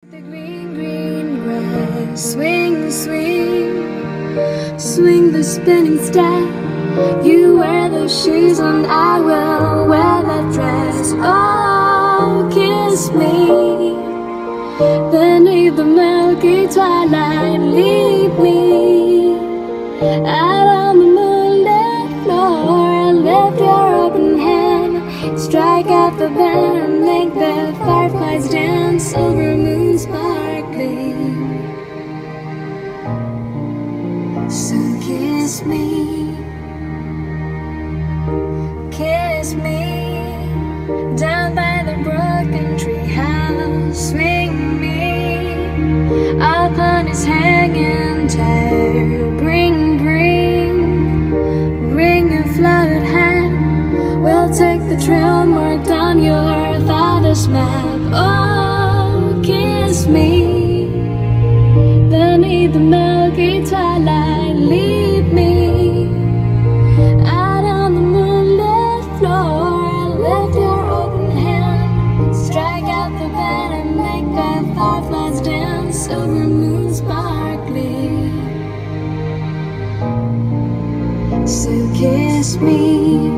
The green, green grass, swing, swing, swing the spinning step. You wear those shoes and I will wear that dress. Oh, kiss me beneath the milky twilight. Leave me out on the moonlit floor and lift your open hand. Strike out the band and make the fireflies dance. Silver moon sparkling. So kiss me, kiss me down by the broken tree house. Swing me up on his hanging tire. Bring, bring your flooded hand. We'll take the trail marked on your father's map. Oh, kiss me beneath the milky twilight. Leave me out on the moonlit floor. Lift your open hand. Strike out the band and make the fireflies dance. Silver moon sparkling. So kiss me